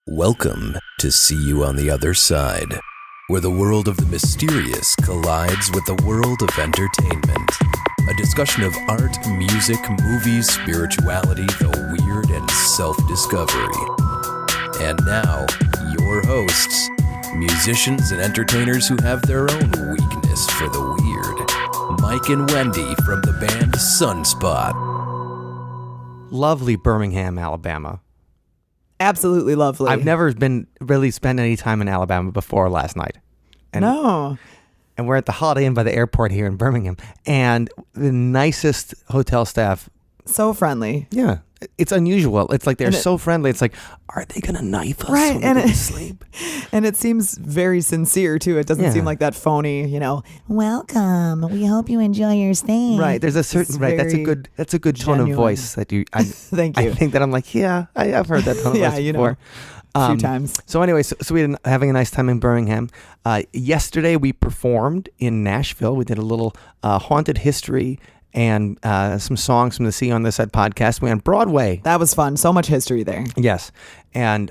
Welcome to See You on the Other Side, where the world of the mysterious collides with the world of entertainment. A discussion of art, music, movies, spirituality, the weird, and self-discovery. And now, your hosts, musicians and entertainers who have their own weakness for the weird, Mike and Wendy from the band Sunspot. Lovely Birmingham, Alabama. Absolutely lovely. I've never spent any time in Alabama before last night. No. And we're at the Holiday Inn by the airport here in Birmingham. And the nicest hotel staff. So friendly. Yeah. It's unusual. It's like they're so friendly. It's like, are they going to knife us right, when and we go to sleep? And it seems very sincere, too. It doesn't seem like that phony, welcome. We hope you enjoy your stay. Right. There's a certain, right. That's a good tone genuine. of voice that you, Thank you. I think that I'm like, yeah, I've heard that tone of voice before. A few times. So anyway, so we had having a nice time in Birmingham. Yesterday we performed in Nashville. We did a little haunted history and some songs from the See on This Side podcast. We went on Broadway. That was fun. So much history there. Yes. And,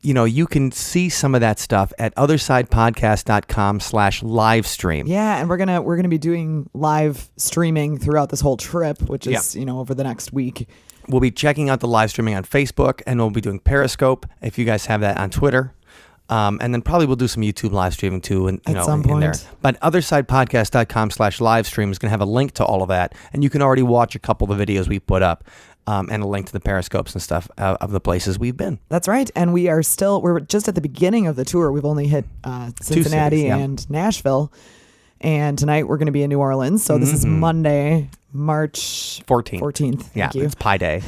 you can see some of that stuff at othersidepodcast.com/live stream. Yeah, and we're gonna be doing live streaming throughout this whole trip, which is, over the next week. We'll be checking out the live streaming on Facebook, and we'll be doing Periscope if you guys have that on Twitter. And then probably we'll do some YouTube live streaming too, and at some point. In there. But othersidepodcast.com/live stream is going to have a link to all of that, and you can already watch a couple of the videos we put up, and a link to the Periscopes and stuff of the places we've been. That's right, and we're just at the beginning of the tour. We've only hit Cincinnati and Nashville, and tonight we're going to be in New Orleans. So this is Monday, March 14th. Yeah, Thank you. It's Pie Day.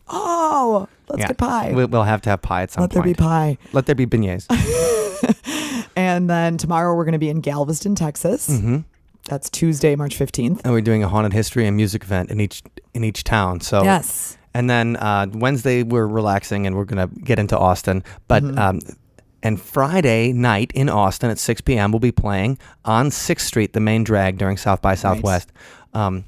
Oh, let's get pie. We'll have to have pie at some point. Let there be pie. Let there be beignets. And then tomorrow we're going to be in Galveston, Texas. Mm-hmm. That's Tuesday, March 15th. And we're doing a haunted history and music event in each town. So yes. And then Wednesday we're relaxing and we're going to get into Austin. But and Friday night in Austin at 6 p.m. we'll be playing on 6th Street, the main drag during South by Southwest. Right.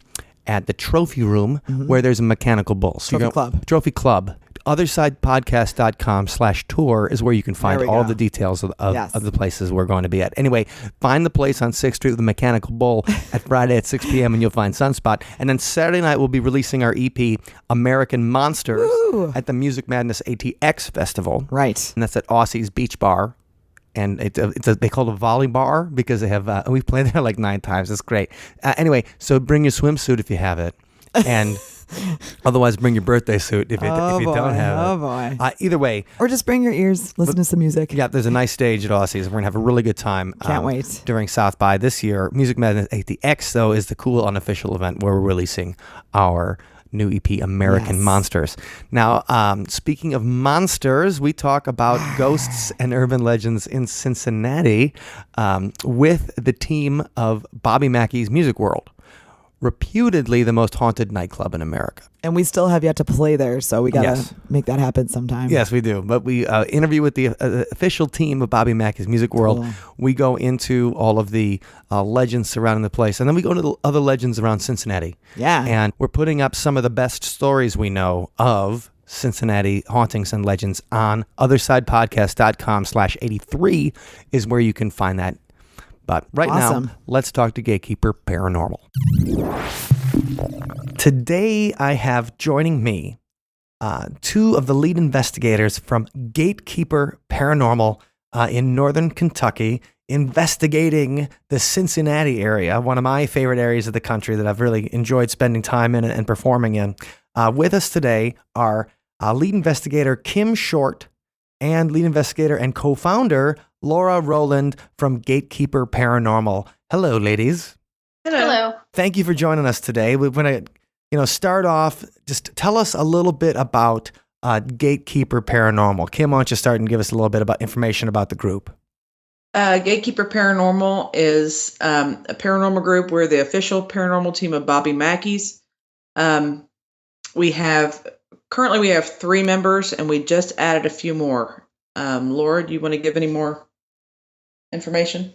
At the Trophy Room, where there's a mechanical bull. So Trophy Club. Othersidepodcast.com/tour is where you can find all the details of the places we're going to be at. Anyway, find the place on 6th Street with the mechanical bull at Friday at 6 p.m. and you'll find Sunspot. And then Saturday night we'll be releasing our EP, American Monsters, at the Music Madness ATX Festival. Right. And that's at Aussie's Beach Bar. And they call it a volley bar because they have, we've played there like 9 times. It's great. Anyway, so bring your swimsuit if you have it. And otherwise bring your birthday suit if you don't have it. Oh, boy. Either way. Or just bring your ears, listen to some music. Yeah, there's a nice stage at Aussie's. We're going to have a really good time. Can't wait. During South by this year. Music Madness ATX, though, is the cool unofficial event where we're releasing our new EP, American Monsters. Now, speaking of monsters, we talk about ghosts and urban legends in Cincinnati with the team of Bobby Mackey's Music World, reputedly the most haunted nightclub in America. And we still have yet to play there, so we got to make that happen sometime. Yes, we do. But we interview with the official team of Bobby Mackey's Music World. Cool. We go into all of the legends surrounding the place, and then we go to the other legends around Cincinnati. Yeah. And we're putting up some of the best stories we know of Cincinnati hauntings and legends on othersidepodcast.com/83 is where you can find that. But right now, let's talk to Gatekeeper Paranormal. Today, I have joining me 2 of the lead investigators from Gatekeeper Paranormal in Northern Kentucky, investigating the Cincinnati area, one of my favorite areas of the country that I've really enjoyed spending time in and performing in. With us today are lead investigator Kim Short and lead investigator and co-founder Laura Rowland from Gatekeeper Paranormal. Hello, ladies. Hello. Thank you for joining us today. We're going to, start off. Just tell us a little bit about Gatekeeper Paranormal. Kim, why don't you start and give us a little bit about information about the group? Gatekeeper Paranormal is a paranormal group. We're the official paranormal team of Bobby Mackey's. We have 3 members, and we just added a few more. Laura, do you want to give any more information?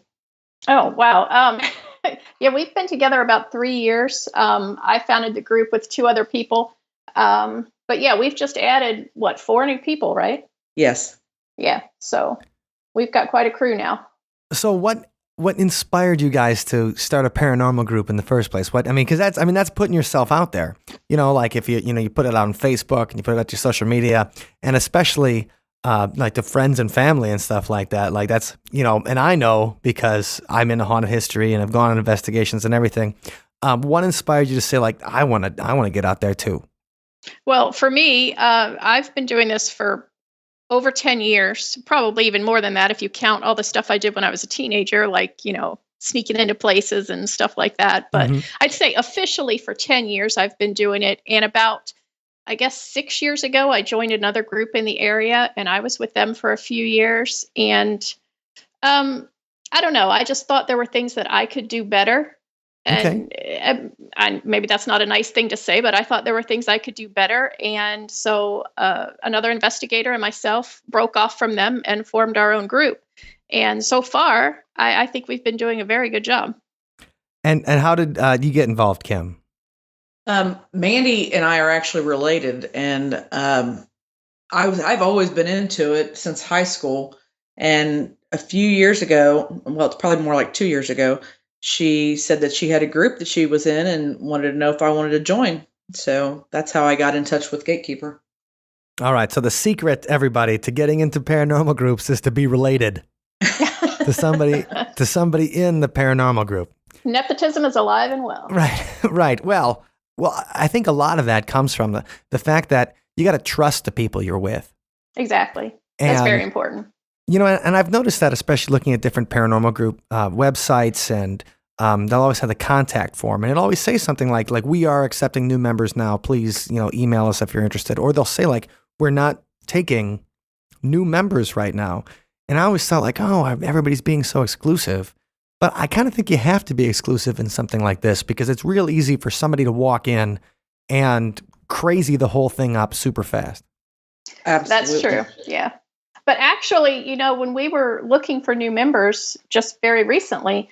Oh, wow. Yeah, we've been together about 3 years. I founded the group with 2 other people. But yeah, we've just added, 4 new people, right? Yes. Yeah. So we've got quite a crew now. So what inspired you guys to start a paranormal group in the first place? Because that's putting yourself out there. Like if you put it out on Facebook and you put it out to your social media, and especially like to friends and family and stuff like that. Like that's, and I know because I'm into haunted history and have gone on investigations and everything. What inspired you to say, like, I want to get out there too? Well, for me, I've been doing this for over 10 years, probably even more than that if you count all the stuff I did when I was a teenager, like, sneaking into places and stuff like that. But I'd say officially for 10 years, I've been doing it. And about, I guess, 6 years ago, I joined another group in the area and I was with them for a few years. And I don't know, I just thought there were things that I could do better. And, and maybe that's not a nice thing to say, but I thought there were things I could do better. And so another investigator and myself broke off from them and formed our own group. And so far, I think we've been doing a very good job. And how did you get involved, Kim? Mandy and I are actually related, and I've always been into it since high school. And a few years ago, well, it's probably more like 2 years ago, she said that she had a group that she was in and wanted to know if I wanted to join. So that's how I got in touch with Gatekeeper. All right. So the secret, everybody, to getting into paranormal groups is to be related to somebody in the paranormal group. Nepotism is alive and well. Right. Well, I think a lot of that comes from the fact that you got to trust the people you're with. Exactly. That's very important. And I've noticed that, especially looking at different paranormal group websites, and they'll always have the contact form, and it always says something like we are accepting new members now. Please, email us if you're interested. Or they'll say like, we're not taking new members right now. And I always thought like, oh, everybody's being so exclusive. But I kind of think you have to be exclusive in something like this because it's real easy for somebody to walk in and crazy the whole thing up super fast. Absolutely. That's true. Yeah. But actually, when we were looking for new members just very recently,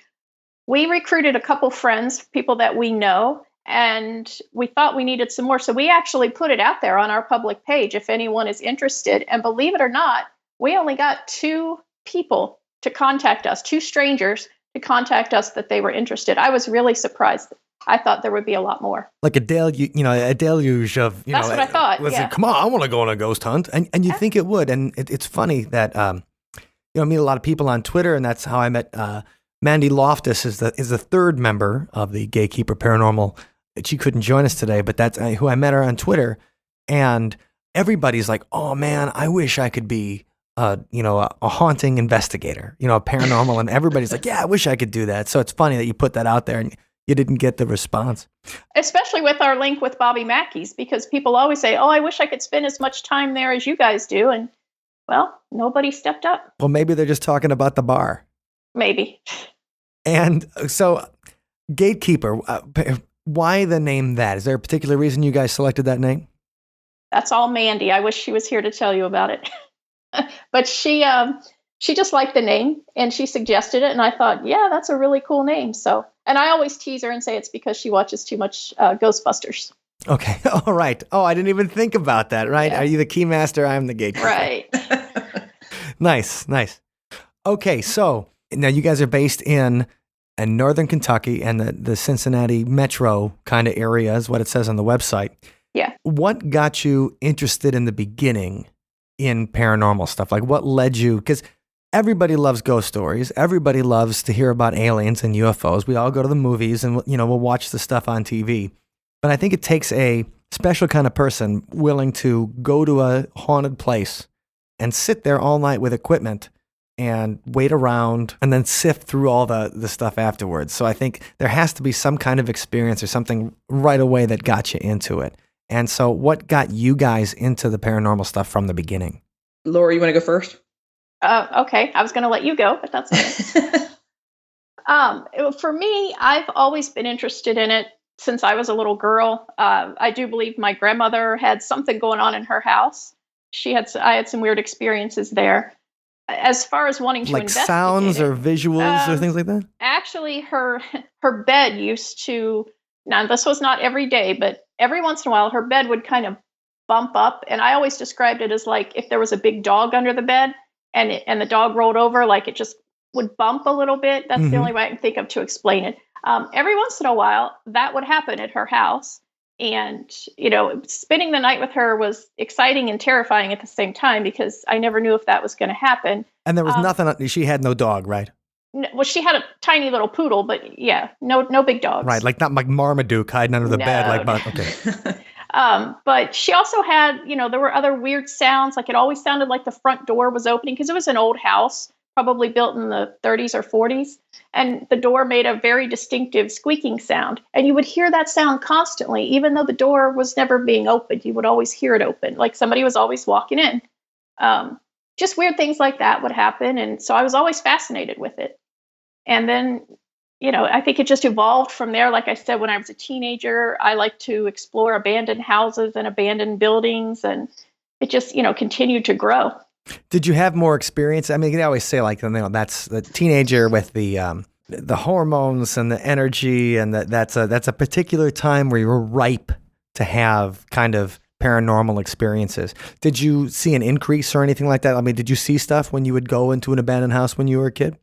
we recruited a couple friends, people that we know, and we thought we needed some more. So we actually put it out there on our public page if anyone is interested. And believe it or not, we only got 2 people to contact us, 2 strangers to contact us that they were interested. I was really surprised. I thought there would be a lot more. Like a deluge of, That's what I thought. Yeah. Come on, I want to go on a ghost hunt. And you think it would. And it's funny that, I meet a lot of people on Twitter, and that's how I met Mandy Loftus is the third member of the Gatekeeper Paranormal. She couldn't join us today, but that's who I met her on Twitter. And everybody's like, oh man, I wish I could be a haunting investigator, a paranormal. And everybody's like, yeah, I wish I could do that. So it's funny that you put that out there and you didn't get the response. Especially with our link with Bobby Mackey's, because people always say, oh, I wish I could spend as much time there as you guys do. And, well, nobody stepped up. Well, maybe they're just talking about the bar. Maybe. And so, Gatekeeper, why the name that? Is there a particular reason you guys selected that name? That's all Mandy. I wish she was here to tell you about it. But she just liked the name, and she suggested it, and I thought, yeah, that's a really cool name. So, and I always tease her and say it's because she watches too much Ghostbusters. Okay, all right. Oh, I didn't even think about that, right? Yeah. Are you the keymaster? I'm the gatekeeper. Right. Nice. Okay, so now you guys are based in northern Kentucky and the Cincinnati metro kind of area is what it says on the website. Yeah. What got you interested in the beginning in paranormal stuff? Like what led you? Because everybody loves ghost stories. Everybody loves to hear about aliens and UFOs. We all go to the movies and, we'll watch the stuff on TV. But I think it takes a special kind of person willing to go to a haunted place and sit there all night with equipment and wait around and then sift through all the stuff afterwards. So I think there has to be some kind of experience or something right away that got you into it. And so what got you guys into the paranormal stuff from the beginning? Laura, you want to go first? Okay. I was going to let you go, but that's okay. For me, I've always been interested in it since I was a little girl. I do believe my grandmother had something going on in her house. I had some weird experiences there. As far as wanting to like investigate sounds or visuals or things like that? Actually, her bed used to, now this was not every day, but every once in a while her bed would kind of bump up. And I always described it as like if there was a big dog under the bed and the dog rolled over, like it just would bump a little bit. That's the only way I can think of to explain it. Every once in a while, that would happen at her house. And, spending the night with her was exciting and terrifying at the same time because I never knew if that was going to happen. And there was nothing, she had no dog, right? Well, she had a tiny little poodle, but yeah, no big dogs. Right, like not like Marmaduke hiding under the bed. Okay. But she also had, there were other weird sounds. Like it always sounded like the front door was opening because it was an old house, probably built in the 30s or 40s. And the door made a very distinctive squeaking sound. And you would hear that sound constantly, even though the door was never being opened. You would always hear it open, like somebody was always walking in. Just weird things like that would happen. And so I was always fascinated with it. And then, I think it just evolved from there. Like I said, when I was a teenager, I liked to explore abandoned houses and abandoned buildings. And it just, continued to grow. Did you have more experience? I mean, they always say like, that's the teenager with the hormones and the energy, and that's a particular time where you're ripe to have kind of paranormal experiences. Did you see an increase or anything like that? I mean, did you see stuff when you would go into an abandoned house when you were a kid?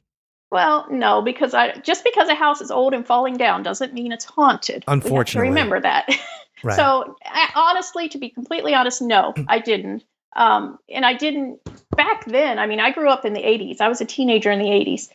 Well, no, because just because a house is old and falling down doesn't mean it's haunted. Unfortunately. We have to remember that. Right. So honestly, to be completely honest, no, I didn't. And I didn't back then. I mean, I grew up in the 80s. I was a teenager in the 80s.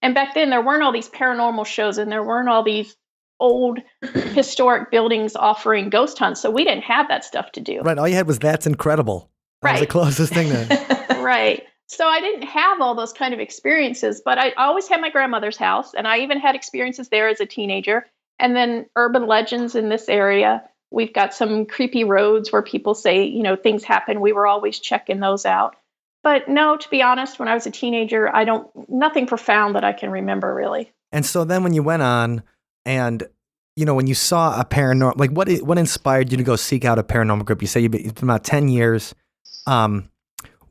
And back then there weren't all these paranormal shows and there weren't all these old historic buildings offering ghost hunts. So we didn't have that stuff to do. Right. All you had was That's Incredible. That was the closest thing to Right. So I didn't have all those kind of experiences, but I always had my grandmother's house, and I even had experiences there as a teenager. And then urban legends in this area. We've got some creepy roads where people say, things happen. We were always checking those out. But no, to be honest, when I was a teenager, nothing profound that I can remember really. And so then when you went on and, when you saw a paranormal, like what inspired you to go seek out a paranormal group? You say it's been about 10 years.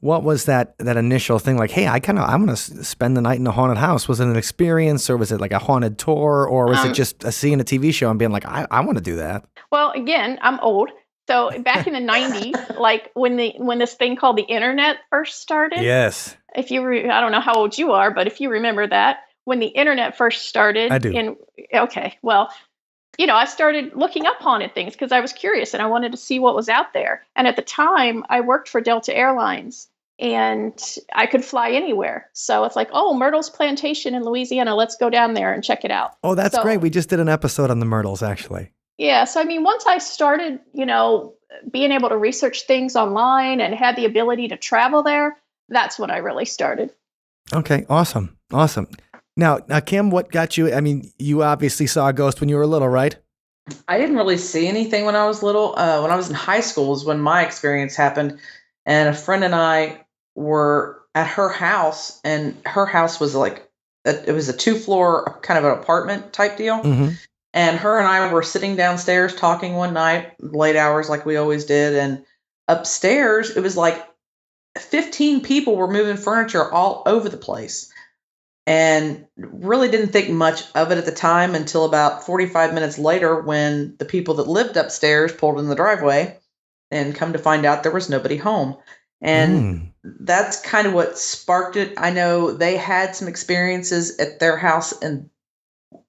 What was that initial thing? Like, hey, I want to spend the night in a haunted house. Was it an experience, or was it like a haunted tour, or was it just seeing a TV show and being like, I want to do that? Well, again, I'm old. So back in the 90s, like when this thing called the internet first started. Yes. I don't know how old you are, but if you remember that, when the internet first started. I do. Okay, well, I started looking up haunted things because I was curious and I wanted to see what was out there. And at the time, I worked for Delta Airlines. And I could fly anywhere. So it's like, oh, Myrtle's Plantation in Louisiana. Let's go down there and check it out. Oh, that's great. We just did an episode on the Myrtles, actually. Yeah. So, I mean, once I started, being able to research things online and had the ability to travel there, that's when I really started. Okay. Awesome. Now, Kim, what got you? I mean, you obviously saw a ghost when you were little, right? I didn't really see anything when I was little. When I was in high school is when my experience happened. And a friend and I were at her house, and her house was like, it was a 2-floor kind of an apartment type deal. Mm-hmm. And her and I were sitting downstairs talking one night, late hours like we always did. And upstairs, it was like 15 people were moving furniture all over the place. And really didn't think much of it at the time until about 45 minutes later when the people that lived upstairs pulled in the driveway, and come to find out there was nobody home. And that's kind of what sparked it. I know they had some experiences at their house and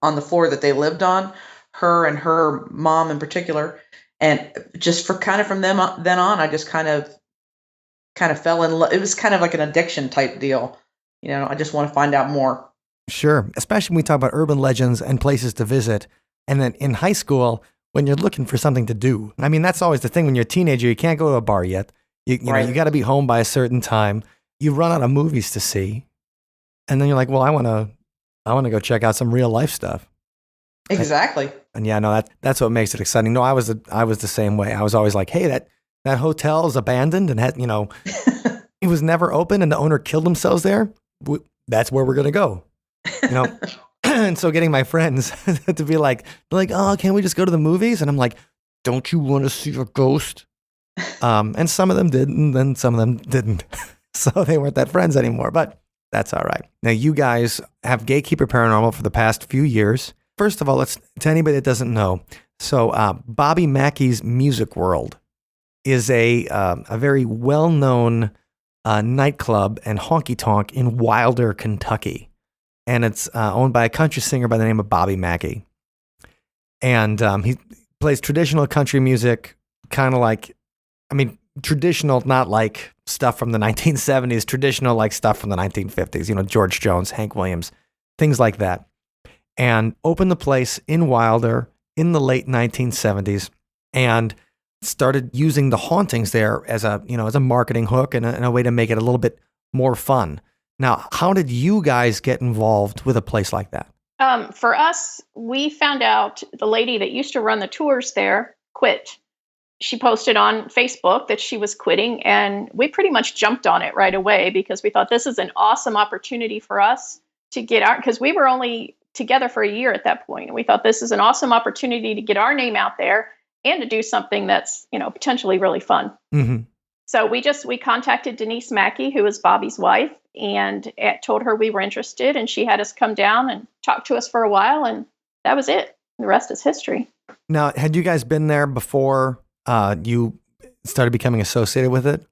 on the floor that they lived on, her and her mom in particular. And just from then on, I just kind of fell in love. It was kind of like an addiction type deal. I just want to find out more. Sure. Especially when we talk about urban legends and places to visit. And then in high school, when you're looking for something to do. I mean, that's always the thing. When you're a teenager, you can't go to a bar yet. You you got to be home by a certain time. You run out of movies to see. And then you're like, well, I want to go check out some real life stuff. Exactly. And yeah, no, that's what makes it exciting. No, I was the same way. I was always like, hey, that hotel is abandoned and had, it was never open and the owner killed themselves there. That's where we're going to go. And so getting my friends to be like, oh, can't we just go to the movies? And I'm like, don't you want to see a ghost? And some of them did, and then some of them didn't. So they weren't that friends anymore, but that's all right. Now, you guys have Gatekeeper Paranormal for the past few years. First of all, to anybody that doesn't know, so Bobby Mackey's Music World is a very well-known nightclub and honky-tonk in Wilder, Kentucky. And it's owned by a country singer by the name of Bobby Mackey. And he plays traditional country music, kind of like, traditional, not like stuff from the 1970s, traditional like stuff from the 1950s, George Jones, Hank Williams, things like that. And opened the place in Wilder in the late 1970s and started using the hauntings there as a marketing hook and a way to make it a little bit more fun. Now, how did you guys get involved with a place like that? For us, we found out the lady that used to run the tours there quit. She posted on Facebook that she was quitting, and we pretty much jumped on it right away because we thought this is an awesome opportunity for us to get because we were only together for a year at that point. And we thought this is an awesome opportunity to get our name out there and to do something that's, potentially really fun. Mm-hmm. So we contacted Denise Mackey, who is Bobby's wife, and told her we were interested, and she had us come down and talk to us for a while, and that was it. The rest is history. Now, had you guys been there before you started becoming associated with it?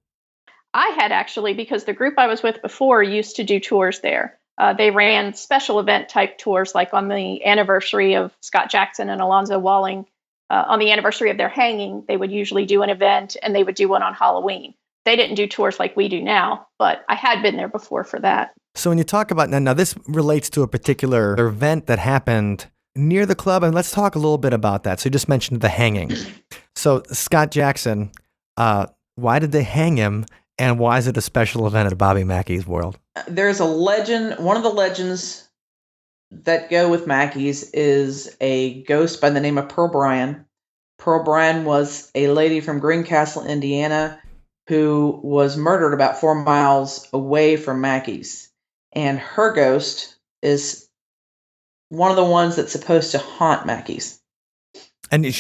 I had actually, because the group I was with before used to do tours there. They ran special event type tours, like on the anniversary of Scott Jackson and Alonzo Walling. On the anniversary of their hanging, they would usually do an event, and they would do one on Halloween. They didn't do tours like we do now, but I had been there before for that. So when you talk about now this relates to a particular event that happened near the club, and let's talk a little bit about that. So you just mentioned the hanging. So Scott Jackson, why did they hang him, and why is it a special event at Bobby Mackey's World? There's a legend. One of the legends that go with Mackey's is a ghost by the name of Pearl Bryan. Pearl Bryan was a lady from Greencastle, Indiana, who was murdered about 4 miles away from Mackey's. And her ghost is one of the ones that's supposed to haunt Mackey's.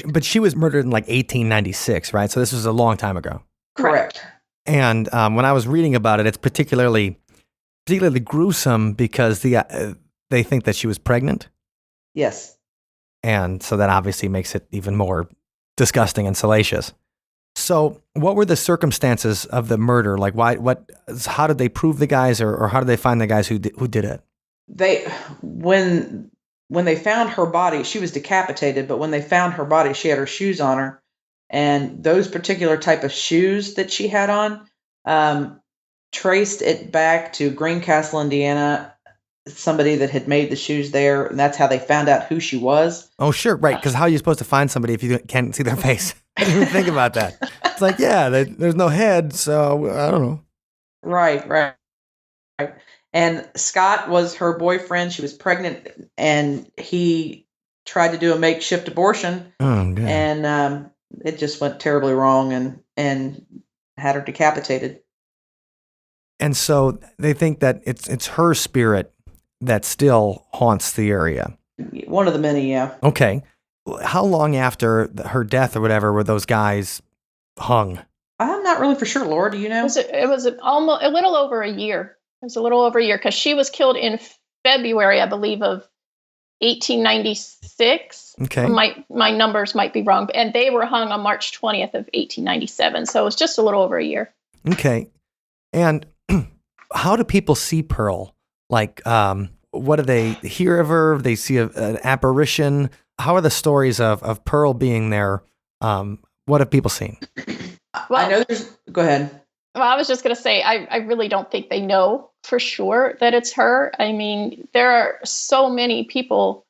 But she was murdered in like 1896, right? So this was a long time ago. Correct. And when I was reading about it, it's particularly gruesome because they think that she was pregnant. Yes. And so that obviously makes it even more disgusting and salacious. So what were the circumstances of the murder? Like how did they prove the guys or how did they find the guys who did it? When they found her body, she was decapitated, but when they found her body, she had her shoes on her. And those particular type of shoes that she had on traced it back to Greencastle, Indiana, somebody that had made the shoes there. And that's how they found out who she was. Oh, sure. Right. Because how are you supposed to find somebody if you can't see their face? I didn't even think about that. It's like, there's no head. So I don't know. Right. And Scott was her boyfriend. She was pregnant, and he tried to do a makeshift abortion. Oh, God. And it just went terribly wrong and had her decapitated. And so they think that it's her spirit that still haunts the area. One of the many, yeah. Okay. How long after her death or whatever were those guys hung? I'm not really for sure, Laura. Do you know? It was almost a little over a year. It was a little over a year because she was killed in February, I believe, of 1896. Okay. My numbers might be wrong, and they were hung on March 20th of 1897. So it was just a little over a year. Okay. And how do people see Pearl? Like, what do they hear of her? They see an apparition. How are the stories of Pearl being there? What have people seen? Well, I know go ahead. Well, I was just going to say, I really don't think they know for sure that it's her. I mean, there are so many people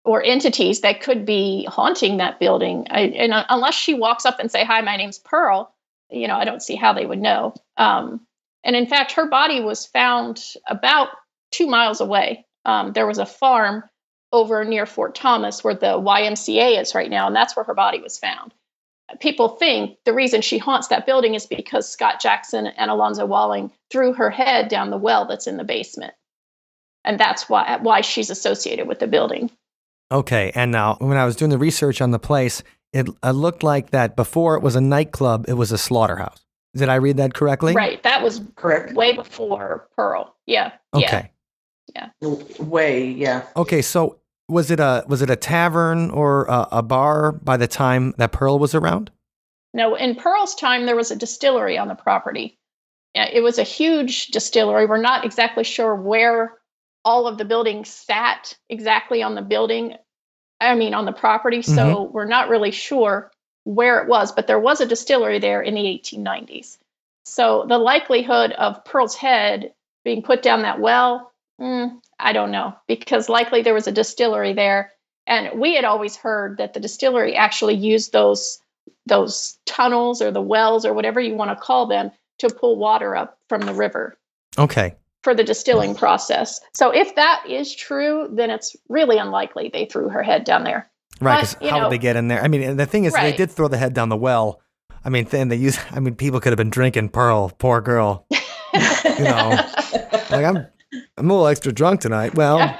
or entities that could be haunting that building. And unless she walks up and say, "Hi, my name's Pearl," I don't see how they would know. And in fact, her body was found about 2 miles away. There was a farm over near Fort Thomas where the YMCA is right now, and that's where her body was found. People think the reason she haunts that building is because Scott Jackson and Alonzo Walling threw her head down the well that's in the basement. And that's why she's associated with the building. Okay. And now when I was doing the research on the place, it looked like that before it was a nightclub, it was a slaughterhouse. Did I read that correctly? Right. That was correct. Way before Pearl. Yeah. Okay. Yeah. Way. Yeah. Okay. So was it a tavern or a bar by the time that Pearl was around? No, in Pearl's time, there was a distillery on the property. It was a huge distillery. We're not exactly sure where all of the buildings sat exactly on the building. I mean, on the property. So we're not really sure where it was, but there was a distillery there in the 1890s. So the likelihood of Pearl's head being put down that well, I don't know, because likely there was a distillery there. And we had always heard that the distillery actually used those tunnels or the wells or whatever you want to call them to pull water up from the river. Okay. For the distilling process. So if that is true, then it's really unlikely they threw her head down there. Right, because how would they get in there? I mean, the thing is, right. They did throw the head down the well. I mean, people could have been drinking Pearl, poor girl. Like I'm a little extra drunk tonight. Well,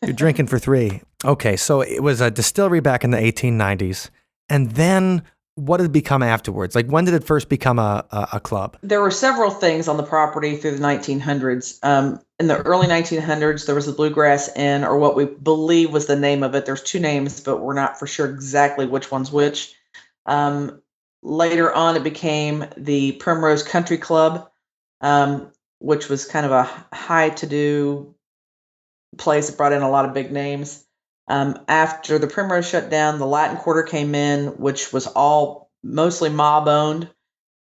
you're drinking for 3. Okay, so it was a distillery back in the 1890s. And then what did it become afterwards? Like, when did it first become a club? There were several things on the property through the 1900s. In the early 1900s, there was the Bluegrass Inn, or what we believe was the name of it. There's 2 names, but we're not for sure exactly which one's which. Later on, it became the Primrose Country Club, which was kind of a high-to-do place that brought in a lot of big names. After the Primrose shut down, the Latin Quarter came in, which was all mostly mob owned,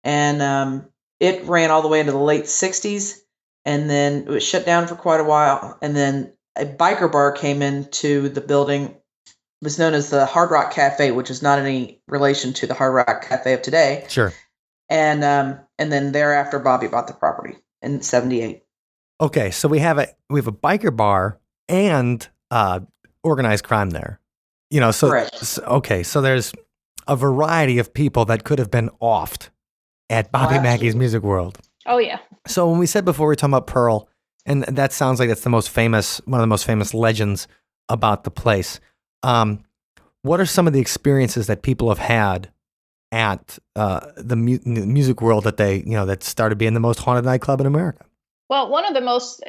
and it ran all the way into the late 60s, and then it was shut down for quite a while. And then a biker bar came into the building. It was known as the Hard Rock Cafe, which is not any relation to the Hard Rock Cafe of today. Sure. And then thereafter, Bobby bought the property in 78. Okay, so we have a biker bar and organized crime there. So there's a variety of people that could have been offed at Bobby Mackey's Music World. Oh yeah. So when we said before, we were talking about Pearl, and that sounds like that's one of the most famous legends about the place. What are some of the experiences that people have had at the music world that started being the most haunted nightclub in America? Well, one of the most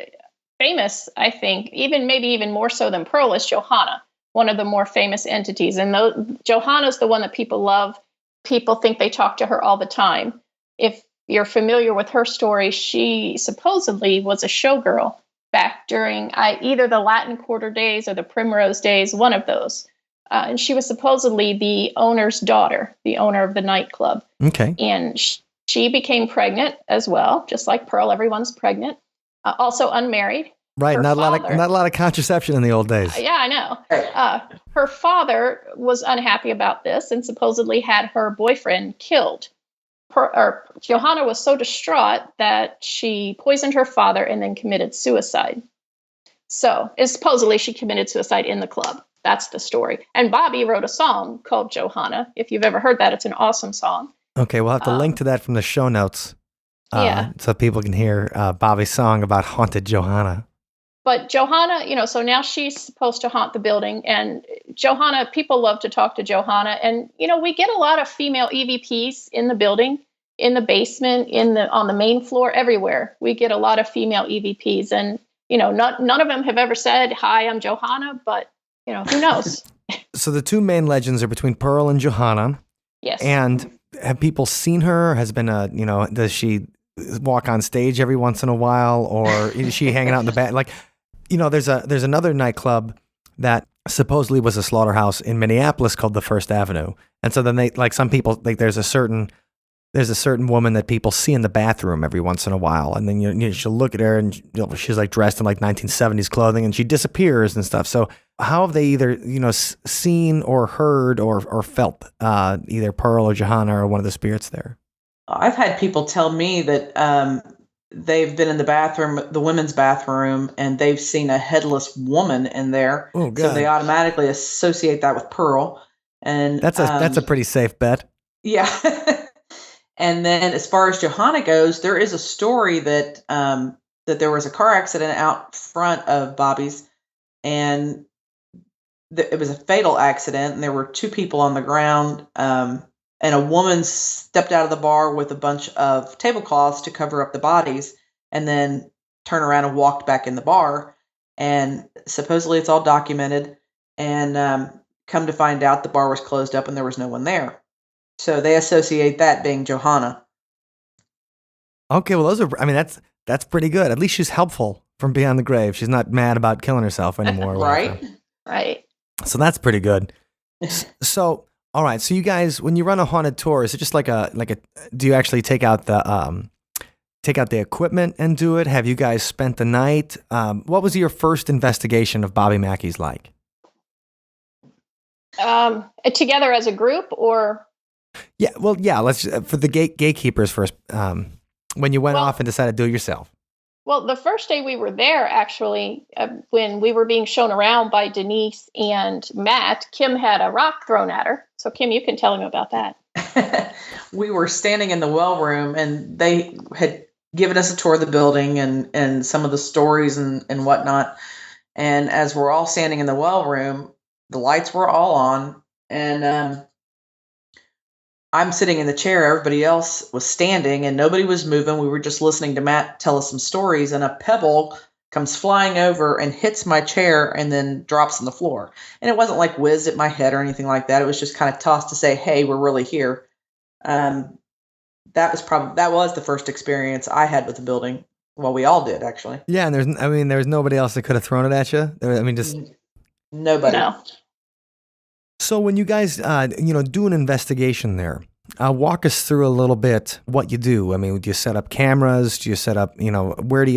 famous, I think, maybe even more so than Pearl, is Johanna, one of the more famous entities. And Johanna's the one that people love. People think they talk to her all the time. If you're familiar with her story, she supposedly was a showgirl back during either the Latin Quarter days or the Primrose days, one of those. And she was supposedly the owner's daughter, the owner of the nightclub. Okay. And she became pregnant as well, just like Pearl. Everyone's pregnant. Also unmarried. Right. Not a lot of contraception in the old days. Yeah, I know. Her father was unhappy about this and supposedly had her boyfriend killed. Johanna was so distraught that she poisoned her father and then committed suicide. So supposedly she committed suicide in the club. That's the story. And Bobby wrote a song called Johanna. If you've ever heard that, it's an awesome song. Okay, we'll have to link to that from the show notes. So people can hear Bobby's song about haunted Johanna. But Johanna, so now she's supposed to haunt the building. And Johanna, people love to talk to Johanna. And, we get a lot of female EVPs in the building, in the basement, on the main floor, everywhere. We get a lot of female EVPs. And, none of them have ever said, "Hi, I'm Johanna," but, who knows? So the 2 main legends are between Pearl and Johanna. Yes. And have people seen her? Has been does she walk on stage every once in a while, or is she hanging out in the back? Like, there's another nightclub that supposedly was a slaughterhouse in Minneapolis called the First Avenue. And so then some people, like, there's a certain woman that people see in the bathroom every once in a while. And then she'll look at her and she's like dressed in like 1970s clothing and she disappears and stuff. So how have they either, seen or heard or felt either Pearl or Johanna or one of the spirits there? I've had people tell me that they've been in the bathroom, the women's bathroom, and they've seen a headless woman in there. Oh, God. So they automatically associate that with Pearl. And that's a pretty safe bet. Yeah. And then as far as Johanna goes, there is a story that there was a car accident out front of Bobby's, and it was a fatal accident, and there were 2 people on the ground. And a woman stepped out of the bar with a bunch of tablecloths to cover up the bodies, and then turned around and walked back in the bar. And supposedly it's all documented. And come to find out, the bar was closed up and there was no one there. So they associate that being Johanna. Okay, well, that's pretty good. At least she's helpful from beyond the grave. She's not mad about killing herself anymore. Right? Right. So that's pretty good. So, all right. So you guys, when you run a haunted tour, is it just like a? Do you actually take out the equipment and do it? Have you guys spent the night? What was your first investigation of Bobby Mackey's like? Together as a group, or? Yeah. Well, yeah. Let's for the gatekeepers first. When you went off and decided to do it yourself. Well, the first day we were there, actually, when we were being shown around by Denise and Matt, Kim had a rock thrown at her. So, Kim, you can tell him about that. We were standing in the well room, and they had given us a tour of the building and some of the stories and whatnot. And as we're all standing in the well room, the lights were all on, and I'm sitting in the chair. Everybody else was standing and nobody was moving. We were just listening to Matt tell us some stories, and a pebble comes flying over and hits my chair and then drops on the floor. And it wasn't like whizzed at my head or anything like that. It was just kind of tossed to say, hey, we're really here. That was the first experience I had with the building. Well, we all did, actually. Yeah. And there's nobody else that could have thrown it at you. Just nobody. No. So when you guys, do an investigation there, walk us through a little bit what you do. I mean, do you set up cameras? Do you set up, where do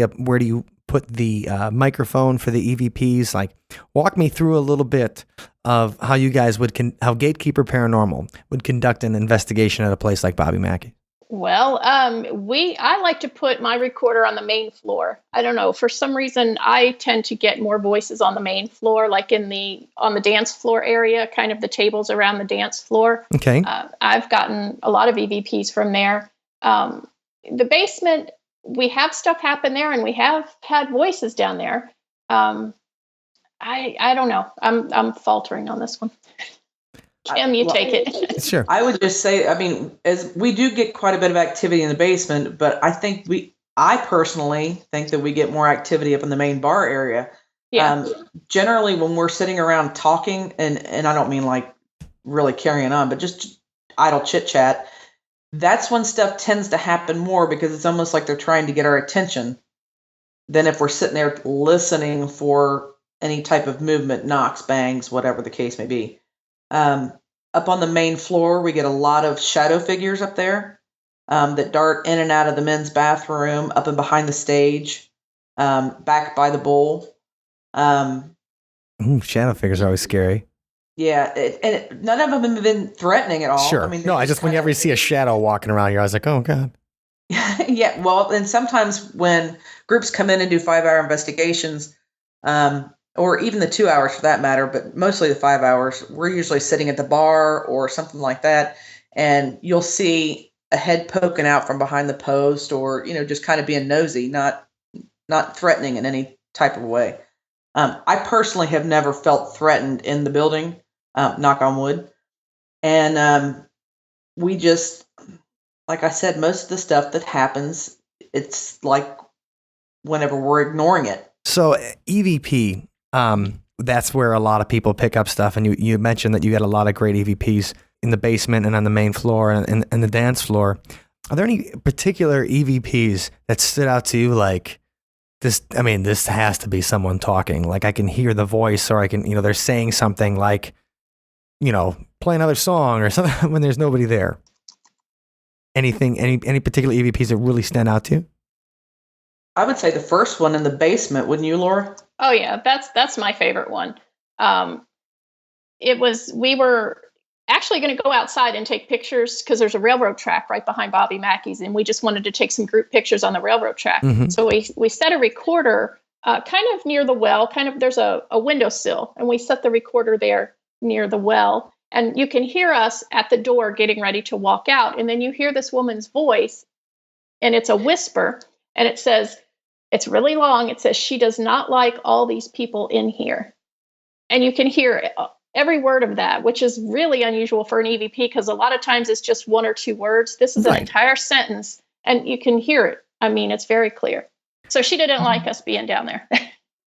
you put the microphone for the EVPs? Like, walk me through a little bit of how you guys how Gatekeeper Paranormal would conduct an investigation at a place like Bobby Mackey. Well, I like to put my recorder on the main floor. I don't know, for some reason, I tend to get more voices on the main floor, like on the dance floor area, kind of the tables around the dance floor. Okay. I've gotten a lot of EVPs from there. The basement, we have stuff happen there, and we have had voices down there. I don't know. I'm faltering on this one. Kim, you take it. Sure. I would just say, as we do get quite a bit of activity in the basement, but I personally think that we get more activity up in the main bar area. Yeah. Generally, when we're sitting around talking, and I don't mean like really carrying on, but just idle chit chat, that's when stuff tends to happen more, because it's almost like they're trying to get our attention than if we're sitting there listening for any type of movement, knocks, bangs, whatever the case may be. Up on the main floor, we get a lot of shadow figures up there that dart in and out of the men's bathroom, up and behind the stage, back by the bowl. Shadow figures are always scary. Yeah, none of them have been threatening at all. Sure. Whenever you see a shadow walking around, you're always like, oh, God. Yeah, well, and sometimes when groups come in and do 5-hour investigations, or even the 2 hours for that matter, but mostly the 5 hours, we're usually sitting at the bar or something like that, and you'll see a head poking out from behind the post, or just kind of being nosy, not threatening in any type of way. I personally have never felt threatened in the building, knock on wood, and we just, like I said, most of the stuff that happens, it's like whenever we're ignoring it. So EVP. That's where a lot of people pick up stuff. And you mentioned that you got a lot of great EVPs in the basement and on the main floor and the dance floor. Are there any particular EVPs that stood out to you like this? I mean, this has to be someone talking. Like I can hear the voice, or I can, they're saying something like, play another song or something when there's nobody there. Any particular EVPs that really stand out to you? I would say the first one in the basement, wouldn't you, Laura? Oh yeah, that's my favorite one. We were actually going to go outside and take pictures because there's a railroad track right behind Bobby Mackey's, and we just wanted to take some group pictures on the railroad track. Mm-hmm. So we set a recorder kind of near the well, there's a windowsill, and we set the recorder there near the well, and you can hear us at the door getting ready to walk out, and then you hear this woman's voice, and it's a whisper, and it says, it's really long. It says, she does not like all these people in here. And you can hear every word of that, which is really unusual for an EVP, because a lot of times it's just one or two words. This is an entire sentence, and you can hear it. I mean, it's very clear. So she didn't like us being down there.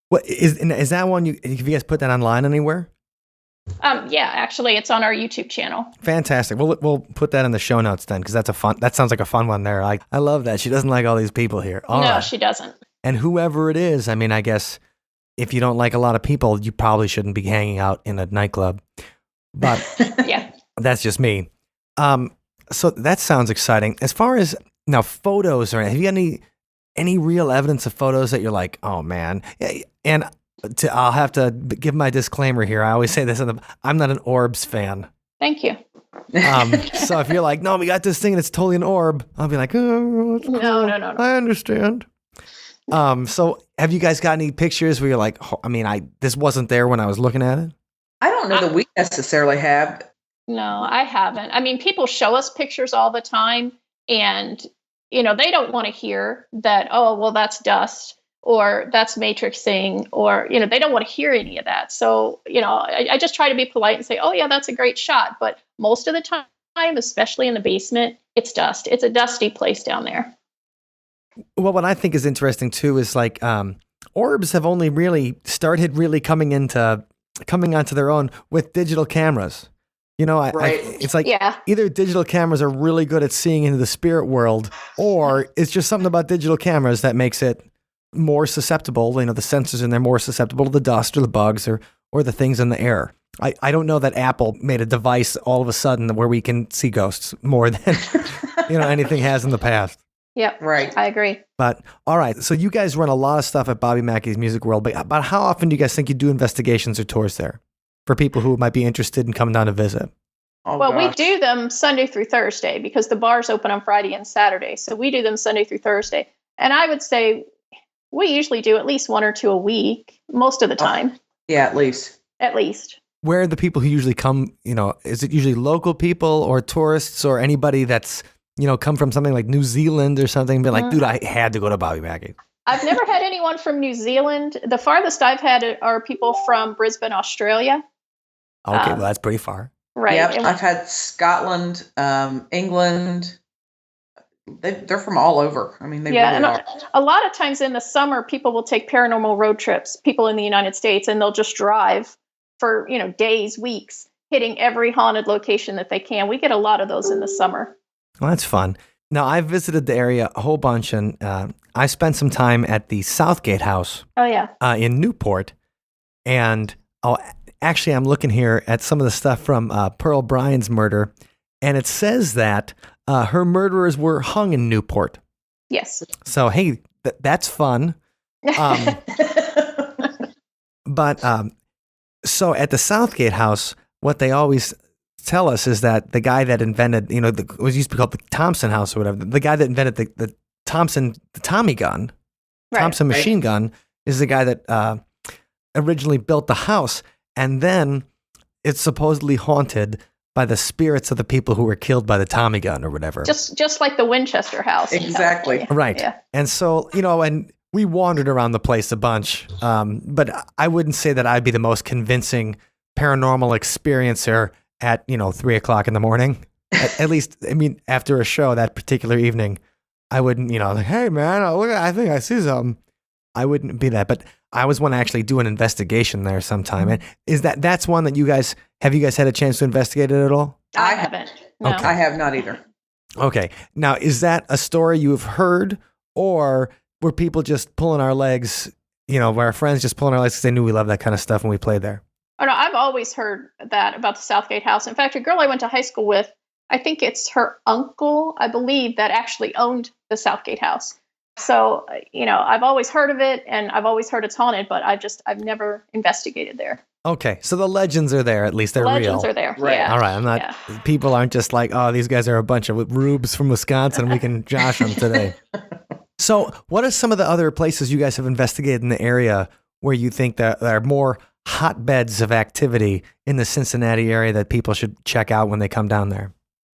What is that one? Have you guys put that online anywhere? Yeah, actually, it's on our YouTube channel. Fantastic. We'll put that in the show notes then, because that sounds like a fun one there. I love that. She doesn't like all these people here. All no, right. she doesn't. And whoever it is, I mean, I guess if you don't like a lot of people, you probably shouldn't be hanging out in a nightclub. But yeah, that's just me. So that sounds exciting. As far as now photos, have you got any real evidence of photos that you're like, oh man? And I'll have to give my disclaimer here. I always say this, I'm not an orbs fan. Thank you. So if you're like, no, we got this thing and it's totally an orb, I'll be like, oh, it's cool. No. I understand. So have you guys got any pictures where you're like, oh, I mean, this wasn't there when I was looking at it? I don't know that we necessarily have. No, I haven't. I mean, people show us pictures all the time, and they don't want to hear that, oh, well, that's dust, or that's matrixing, or they don't want to hear any of that. So I just try to be polite and say, oh yeah, that's a great shot, but most of the time, especially in the basement, it's dust. It's a dusty place down there. Well, what I think is interesting too is like orbs have only really started coming onto their own with digital cameras. Right. It's like either digital cameras are really good at seeing into the spirit world, or it's just something about digital cameras that makes it more susceptible. The sensors in there more susceptible to the dust or the bugs or the things in the air. I don't know that Apple made a device all of a sudden where we can see ghosts more than anything has in the past. Yep. Right. I agree. But all right, so you guys run a lot of stuff at Bobby Mackey's Music World, but about how often do you guys think you do investigations or tours there for people who might be interested in coming down to visit? Oh, well, gosh. we do them Sunday through Thursday because the bar's open on Friday and Saturday. So we do them Sunday through Thursday. And I would say we usually do at least one or two a week, most of the time. Yeah, at least. At least. Where are the people who usually come, is it usually local people or tourists or anybody that's, come from something like New Zealand or something, but like, dude, I had to go to Bobby Mackey. I've never had anyone from New Zealand. The farthest I've had are people from Brisbane, Australia. Okay, well, that's pretty far. Right. Yep, I've had Scotland, England. They're from all over. I mean, they really are. A lot of times in the summer, people will take paranormal road trips, people in the United States, and they'll just drive for, days, weeks, hitting every haunted location that they can. We get a lot of those in the summer. Well, that's fun. Now, I've visited the area a whole bunch, and I spent some time at the Southgate House. Oh, yeah. In Newport. And actually, I'm looking here at some of the stuff from Pearl Bryan's murder, and it says that her murderers were hung in Newport. Yes. So, hey, that's fun. But so at the Southgate House, what they always tell us is that the guy that invented, it was used to be called the Thompson House or whatever, the guy that invented the Tommy gun, Right. Thompson machine gun, is the guy that originally built the house. And then it's supposedly haunted by the spirits of the people who were killed by the Tommy gun or whatever. Just like the Winchester House. Exactly. Right. Yeah. And so, and we wandered around the place a bunch, but I wouldn't say that I'd be the most convincing paranormal experiencer at, 3:00 in the morning. At least, I mean, after a show that particular evening, I wouldn't, like, hey man, I think I see something. I wouldn't be that, but I was want to actually do an investigation there sometime. And that's one that you guys had a chance to investigate it at all? I haven't. No. Okay. I have not either. Okay. Now, is that a story you have heard, or were people just pulling our legs, were our friends just pulling our legs because they knew we loved that kind of stuff when we played there? Oh, no, I've always heard that about the Southgate House. In fact, a girl I went to high school with, I think it's her uncle, I believe, that actually owned the Southgate House. So, I've always heard of it, and I've always heard it's haunted, but I've never investigated there. Okay, so the legends are there, at least they're real. Legends are there, Right. yeah. All right, people aren't just like, oh, these guys are a bunch of rubes from Wisconsin, we can josh them today. So what are some of the other places you guys have investigated in the area where you think that there are more hotbeds of activity in the Cincinnati area that people should check out when they come down there?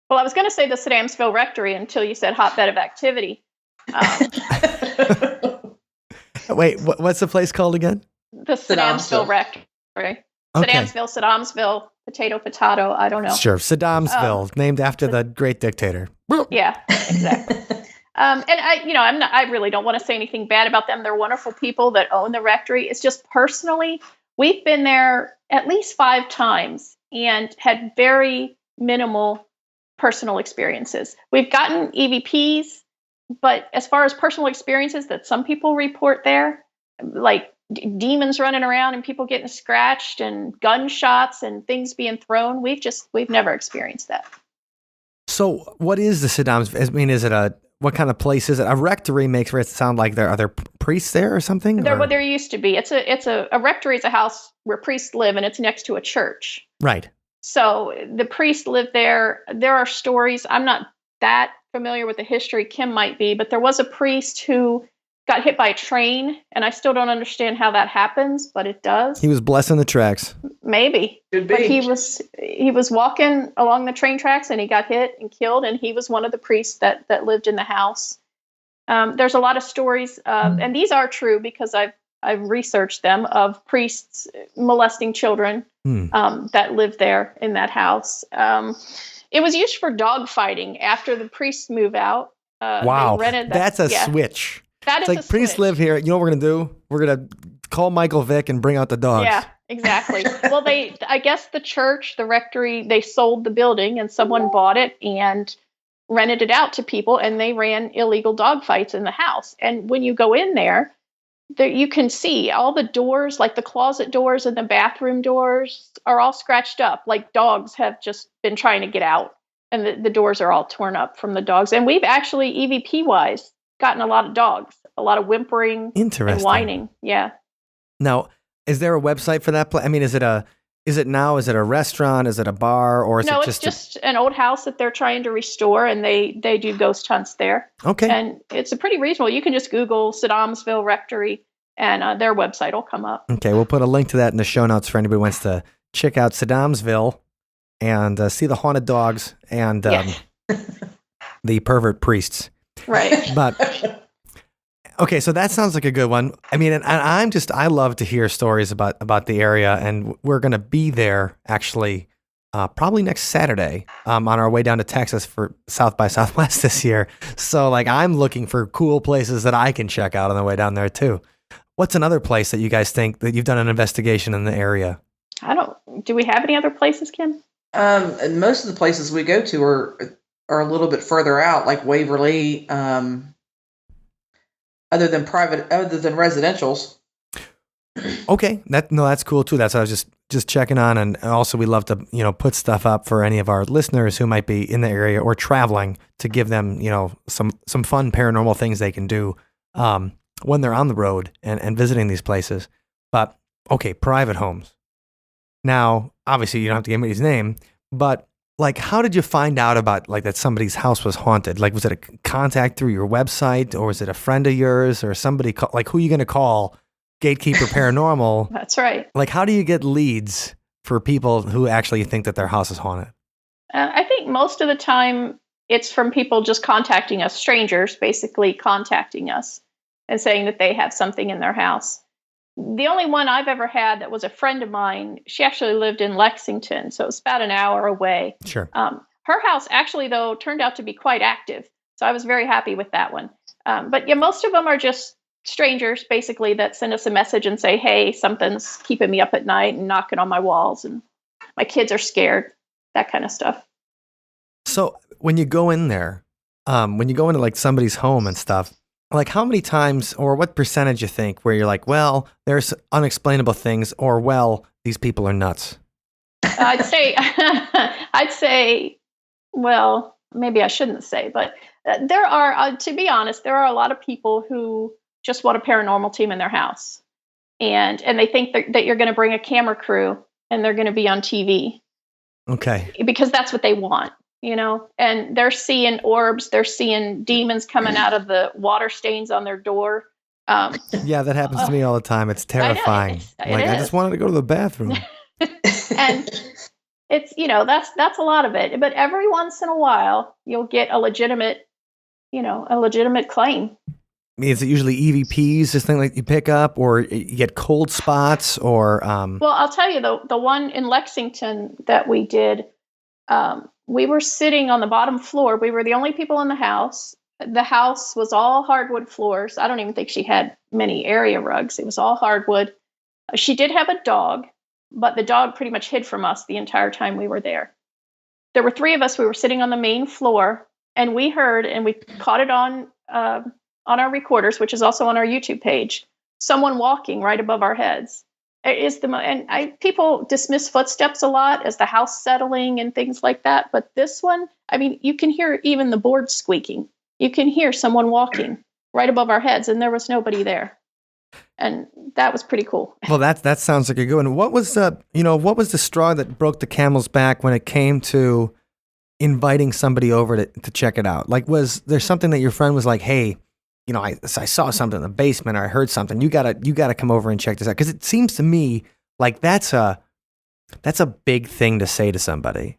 Well, I was going to say the Sadamsville Rectory until you said hotbed of activity. Wait, what's the place called again? The Sadamsville Rectory. Okay. Sadamsville, potato, I don't know. Sure, Saddamsville, named after the great dictator. Yeah, exactly. And I really don't want to say anything bad about them. They're wonderful people that own the rectory. It's just personally, we've been there at least 5 times and had very minimal personal experiences. We've gotten EVPs, but as far as personal experiences that some people report there, like demons running around and people getting scratched and gunshots and things being thrown, we've never experienced that. So what is the Saddam's? I mean, what kind of place is it? A rectory makes it sound like are there priests there or something? There used to be. It's a rectory is a house where priests live, and it's next to a church. Right. So the priests live there. There are stories. I'm not that familiar with the history. Kim might be, but there was a priest who got hit by a train, and I still don't understand how that happens, but it does. He was blessing the tracks. Maybe. Could be. But he was walking along the train tracks, and he got hit and killed, and he was one of the priests that lived in the house. There's a lot of stories, and these are true because I've researched them, of priests molesting children that lived there in that house. It was used for dog fighting after the priests move out. Wow, that's a switch. That is like priests live here. You know what we're gonna do? We're gonna call Michael Vick and bring out the dogs. Yeah, exactly. Well, I guess the church, the rectory, they sold the building, and someone bought it and rented it out to people, and they ran illegal dog fights in the house. And when you go in there, you can see all the doors, like the closet doors and the bathroom doors, are all scratched up. Like dogs have just been trying to get out, and the doors are all torn up from the dogs. And we've actually, EVP wise, gotten a lot of dogs, a lot of whimpering and whining. Yeah. Now, is there a website for that place? I mean, is it a restaurant? Is it a bar? Or is it just an old house that they're trying to restore, and they do ghost hunts there. Okay. And it's a pretty reasonable. You can just Google Saddamsville Rectory, and their website will come up. Okay, we'll put a link to that in the show notes for anybody who wants to check out Saddamsville and see the haunted dogs and the pervert priests. Right. But okay, so that sounds like a good one. I mean, and I love to hear stories about the area, and we're going to be there actually probably next Saturday on our way down to Texas for South by Southwest this year. So like I'm looking for cool places that I can check out on the way down there too. What's another place that you guys think that you've done an investigation in the area? Do we have any other places, Kim? And most of the places we go to are a little bit further out, like Waverly, other than residentials. Okay. That's cool too. That's what I was just checking on. And also we love to, put stuff up for any of our listeners who might be in the area or traveling, to give them, some fun paranormal things they can do, when they're on the road and visiting these places. But okay, private homes. Now, obviously you don't have to give me his name, but like, how did you find out about like that somebody's house was haunted? Like, was it a contact through your website, or was it a friend of yours, or somebody like who are you going to call? Gatekeeper Paranormal. That's right. Like, how do you get leads for people who actually think that their house is haunted? I think most of the time it's from people just contacting us, strangers basically contacting us and saying that they have something in their house. The only one I've ever had that was a friend of mine, she actually lived in Lexington, so it's about an hour away. Sure. Her house actually, though, turned out to be quite active, so I was very happy with that one. But yeah, most of them are just strangers, basically, that send us a message and say, hey, something's keeping me up at night and knocking on my walls, and my kids are scared, that kind of stuff. So when you go in there, when you go into like somebody's home and stuff, like how many times or what percentage you think where you're like, well, there's unexplainable things, or well, these people are nuts? I'd say, well, maybe I shouldn't say, but there are, to be honest, there are a lot of people who just want a paranormal team in their house, and they think that you're going to bring a camera crew and they're going to be on TV. Okay. Because that's what they want. And they're seeing orbs, they're seeing demons coming out of the water stains on their door. Yeah, that happens to me all the time. It's terrifying. I just wanted to go to the bathroom. And it's, that's a lot of it. But every once in a while, you'll get a legitimate claim. I mean, is it usually EVPs, this thing like you pick up, or you get cold spots, or? Well, I'll tell you, the one in Lexington that we did, we were sitting on the bottom floor. We were the only people in the house. The house was all hardwood floors. I don't even think she had many area rugs. It was all hardwood. She did have a dog, but the dog pretty much hid from us the entire time we were there. There were 3 of us. We were sitting on the main floor, and we heard, and we caught it on our recorders, which is also on our YouTube page, someone walking right above our heads. It is people dismiss footsteps a lot as the house settling and things like that, but this one, I mean, you can hear even the board squeaking. You can hear someone walking right above our heads, and there was nobody there. And that was pretty cool. Well, that sounds like a good one. What was the straw that broke the camel's back when it came to inviting somebody over to check it out? Like, was there something that your friend was like, hey, I saw something in the basement, or I heard something. You gotta come over and check this out, because it seems to me like that's a big thing to say to somebody.